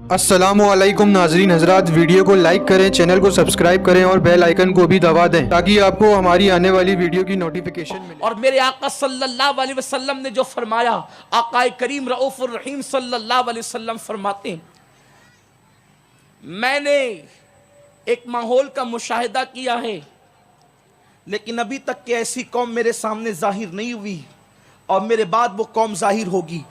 अस्सलामुअलैकुम नाजरीन हजरात, वीडियो को लाइक करें, चैनल को सब्सक्राइब करें और बेल आइकन को भी दबा दें ताकि आपको हमारी आने वाली वीडियो की नोटिफिकेशन मिले। और मेरे आका सल्लल्लाहु अलैहि वसल्लम ने जो फरमाया, आका करीम रऊफुर रहीम सल्लल्लाहु अलैहि वसल्लम फरमाते हैं, मैंने एक माहौल का मुशाहिदा किया है लेकिन अभी तक कि ऐसी कौम मेरे सामने जाहिर नहीं हुई और मेरे बाद वो कौम जाहिर होगी।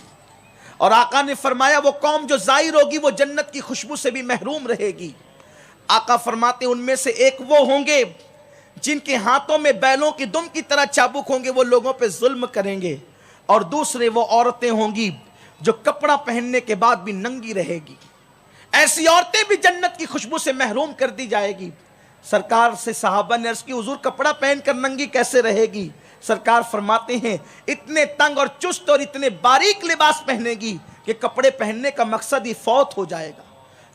और आका ने फरमाया वो कौम जो जाहिर होगी वो जन्नत की खुशबू से भी महरूम रहेगी। आका फरमाते उनमें से एक वो होंगे जिनके हाथों में बैलों की दुम की तरह चाबुक होंगे, वो लोगों पे जुल्म करेंगे। और दूसरे वो औरतें होंगी जो कपड़ा पहनने के बाद भी नंगी रहेगी। ऐसी औरतें भी जन्नत की खुशबू से महरूम कर दी जाएगी। सरकार से सहाबा ने अर्ज की, हुजूर कपड़ा पहनकर नंगी कैसे रहेगी? सरकार फरमाते हैं इतने तंग और चुस्त और इतने बारीक लिबास पहनेगी कि कपड़े पहनने का मकसद ही फौत हो जाएगा,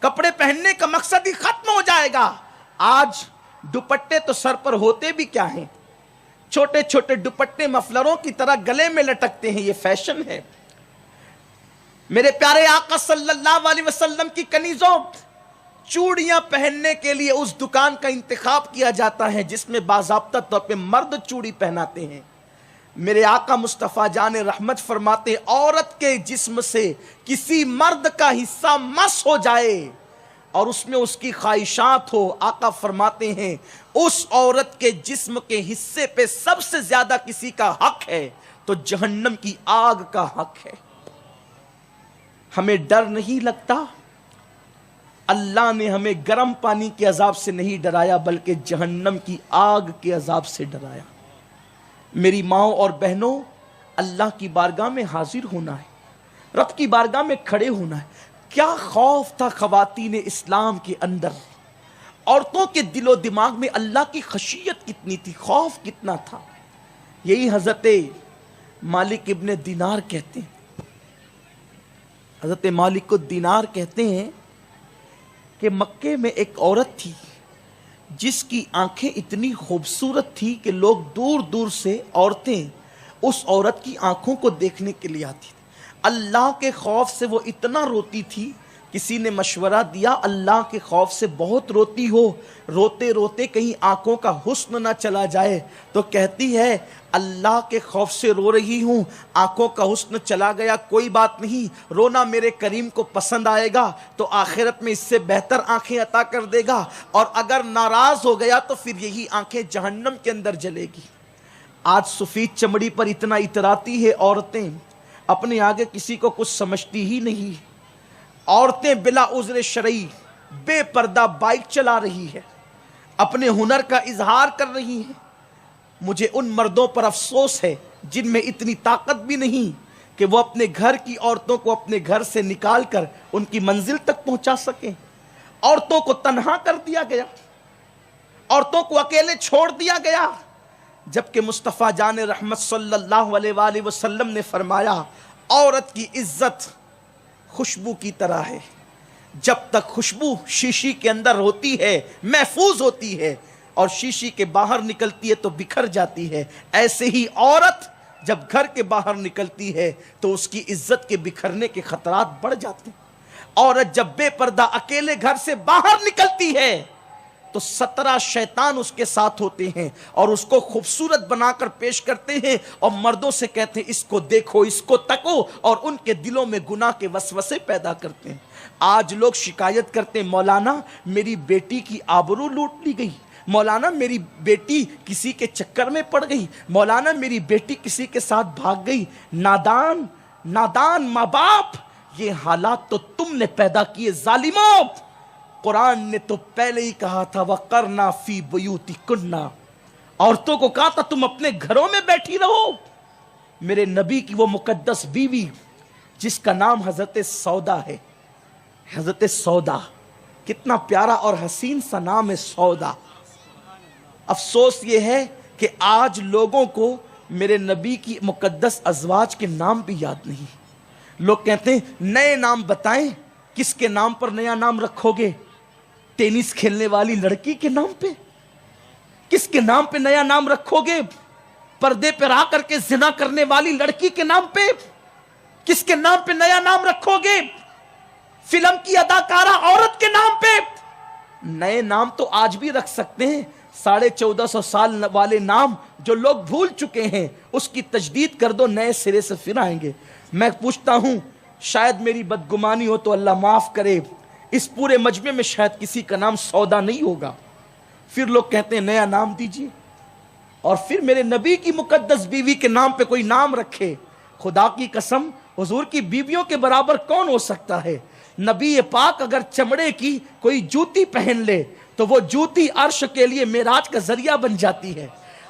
कपड़े पहनने का मकसद ही खत्म हो जाएगा। आज दुपट्टे तो सर पर होते भी क्या हैं, छोटे छोटे दुपट्टे मफलरों की तरह गले में लटकते हैं, ये फैशन है। मेरे प्यारे आका सल्लल्लाहु अलैहि वसल्लम की कनीजों, चूड़ियां पहनने के लिए उस दुकान का इंतखाब किया जाता है जिसमें बाज़ाब्ता तौर पे मर्द चूड़ी पहनाते हैं। मेरे आका मुस्तफ़ा जान रहमत फरमाते, औरत के जिस्म से किसी मर्द का हिस्सा मस हो जाए और उसमें उसकी ख्वाहिशात हो, आका फरमाते हैं उस औरत के जिस्म के हिस्से पे सबसे ज्यादा किसी का हक है तो जहन्नम की आग का हक है। हमें डर नहीं लगता? अल्लाह ने हमें गर्म पानी के अजाब से नहीं डराया बल्कि जहन्नम की आग के अजाब से डराया। मेरी माओ और बहनों, अल्लाह की बारगाह में हाजिर होना है, रब की बारगाह में खड़े होना है। क्या खौफ था ख़वातीन इस्लाम के अंदर, औरतों के दिलो दिमाग में अल्लाह की खशियत कितनी थी, खौफ कितना था। यही हजरत मालिक इब्ने दीनार कहते हैं, हजरत मालिक को दीनार कहते हैं कि मक्के में एक औरत थी जिसकी आंखें इतनी खूबसूरत थी कि लोग दूर दूर से औरतें उस औरत की आंखों को देखने के लिए आती थी। अल्लाह के खौफ से वो इतना रोती थी, किसी ने मशवरा दिया अल्लाह के खौफ से बहुत रोती हो, रोते रोते कहीं आंखों का हुस्न ना चला जाए, तो कहती है अल्लाह के खौफ से रो रही हूं, आंखों का हुस्न चला गया कोई बात नहीं, रोना मेरे करीम को पसंद आएगा तो आखिरत में इससे बेहतर आंखें अता कर देगा, और अगर नाराज हो गया तो फिर यही आंखें जहन्नम के अंदर जलेगी। आज सफेद चमड़ी पर इतना इतराती है औरतें, अपने आगे किसी को कुछ समझती ही नहीं। औरतें बिला उज़्र शरई बेपर्दा बाइक चला रही है, अपने हुनर का इजहार कर रही है। मुझे उन मर्दों पर अफसोस है जिनमें इतनी ताकत भी नहीं कि वो अपने घर की औरतों को अपने घर से निकाल कर उनकी मंजिल तक पहुंचा सकें। औरतों को तन्हा कर दिया गया, औरतों को अकेले छोड़ दिया गया, जबकि मुस्तफ़ा जान रहमत सल्लल्लाहु अलैहि वसल्लम ने फरमाया औरत की इज्जत खुशबू की तरह है, जब तक खुशबू शीशी के अंदर होती है महफूज होती है और शीशी के बाहर निकलती है तो बिखर जाती है, ऐसे ही औरत जब घर के बाहर निकलती है तो उसकी इज्जत के बिखरने के खतरात बढ़ जाते हैं। औरत जब बेपर्दा अकेले घर से बाहर निकलती है तो 17 शैतान उसके साथ होते हैं और उसको खूबसूरत बनाकर पेश करते हैं और मर्दों से कहते हैं इसको देखो, इसको तको, और उनके दिलों में गुनाह के वसवसे पैदा करते हैं। आज लोग शिकायत करते हैं मौलाना मेरी बेटी की आबरू लूट ली गई, मौलाना मेरी बेटी किसी के चक्कर में पड़ गई, मौलाना मेरी बेटी किसी के साथ भाग गई। नादान नादान माँ बाप, ये हालात तो तुमने पैदा किए जालिमों। कुरान ने तो पहले ही कहा था वक़रना फी बुयूतिकुन्ना, औरतों को कहा था तुम अपने घरों में बैठी रहो। मेरे नबी की वो मुकद्दस बीवी जिसका नाम हजरत सौदा है, हजरत सौदा, कितना प्यारा और हसीन सा नाम है सौदा। अफसोस ये है कि आज लोगों को मेरे नबी की मुकद्दस अज़वाज के नाम भी याद नहीं। लोग कहते हैं नए नाम बताएं, किसके नाम पर नया नाम रखोगे? टेनिस खेलने वाली लड़की के नाम पे? किसके नाम पे नया नाम रखोगे? पर्दे पर आ करके जिना करने वाली लड़की के नाम पे? किसके नाम पे नया नाम रखोगे? فلم کی اداکارہ عورت کے نام پہ نئے نام تو آج بھی رکھ سکتے ہیں، 1450 سال والے نام جو لوگ بھول چکے ہیں اس کی تجدید کر دو، نئے سرے سے پھر آئیں گے۔ میں پوچھتا ہوں، شاید میری بدگمانی ہو تو اللہ معاف کرے، اس پورے مجمع میں شاید کسی کا نام سودا نہیں ہوگا، پھر لوگ کہتے ہیں نیا نام دیجیے، اور پھر میرے نبی کی مقدس بیوی کے نام پہ کوئی نام رکھے۔ خدا کی قسم، حضور کی بیویوں کے برابر کون ہو سکتا ہے؟ نبی پاک اگر چمڑے کی کوئی جوتی پہن لے تو وہ جوتی عرش کے لیے معراج کا ذریعہ بن جاتی ہے۔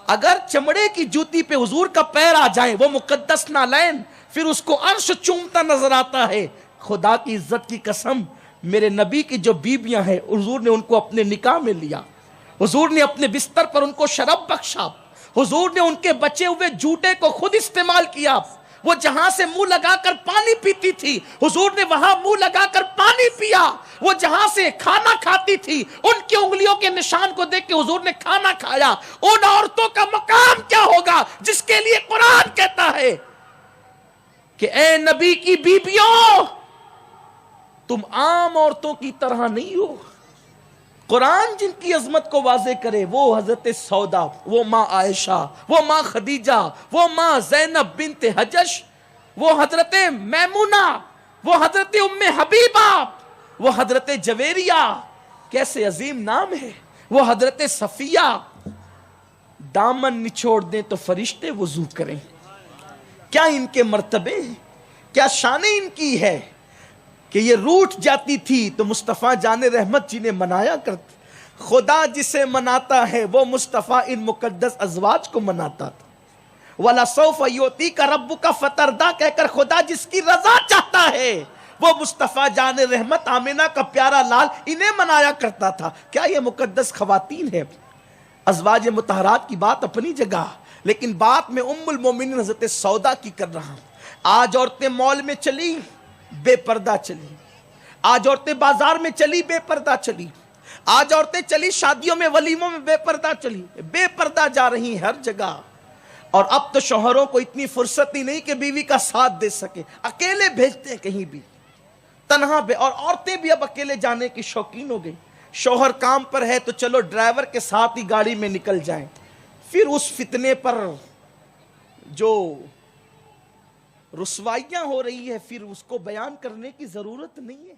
اگر چمڑے کی جوتی پہ حضور کا پیر آ جائے، وہ مقدس نالین، پھر اس کو عرش چومتا نظر آتا ہے۔ خدا کی عزت کی قسم، میرے نبی کی جو بیویاں ہیں، حضور نے ان کو اپنے نکاح میں لیا، حضور نے اپنے بستر پر ان کو شراب بخشا، حضور نے ان کے بچے ہوئے جوتے کو خود استعمال کیا۔ وہ جہاں سے منہ لگا کر پانی پیتی تھی، حضور نے وہاں منہ لگا کر پانی پیا۔ وہ جہاں سے کھانا کھاتی تھی، ان کی انگلیوں کے نشان کو دیکھ کے حضور نے کھانا کھایا۔ ان عورتوں کا مقام کیا ہوگا جس کے لیے قرآن کہتا ہے کہ اے نبی کی بیبیوں، تم عام عورتوں کی طرح نہیں ہو۔ قرآن جن کی عظمت کو واضح کرے، وہ حضرت سودا، وہ ماں عائشہ، وہ ماں خدیجہ، وہ ماں زینب بنت حجش، وہ حضرت میمونہ، وہ حضرت ام حبیبہ، وہ حضرت جویریہ، کیسے عظیم نام ہے، وہ حضرت صفیہ۔ دامن نچوڑ دیں تو فرشتے وضو کریں، کیا ان کے مرتبے ہیں، کیا شان ان کی ہے کہ یہ روٹھ جاتی تھی تو مصطفیٰ جان رحمت جنہیں منایا کرتے۔ خدا جسے مناتا ہے وہ مصطفیٰ ان مقدس ازواج کو مناتا تھا۔ وَلَسَوْفَ يُعْطِيكَ رَبُّكَ فَتَرْضَىٰ کہہ کر خدا جس کی رضا چاہتا ہے وہ مصطفیٰ جان رحمت آمنہ کا پیارا لال انہیں منایا کرتا تھا۔ کیا یہ مقدس خواتین ہے؟ ازواج مطہرات کی بات اپنی جگہ، لیکن بات میں ام المومنین حضرت سودا کی کر رہا ہوں۔ آج عورتیں مال میں چلی، بے پردہ چلی، آج عورتیں بازار میں چلی، بے پردہ چلی، آج عورتیں چلی شادیوں میں، ولیموں میں، بے پردہ چلی، بے پردہ جا رہی ہر جگہ۔ اور اب تو شوہروں کو اتنی فرصت ہی نہیں کہ بیوی کا ساتھ دے سکے، اکیلے بھیجتے ہیں کہیں بھی، تنہا اور عورتیں بھی اب اکیلے جانے کی شوقین ہو گئی۔ شوہر کام پر ہے تو چلو ڈرائیور کے ساتھ ہی گاڑی میں نکل جائیں، پھر اس فتنے پر جو رسوائیاں ہو رہی ہے پھر اس کو بیان کرنے کی ضرورت نہیں ہے۔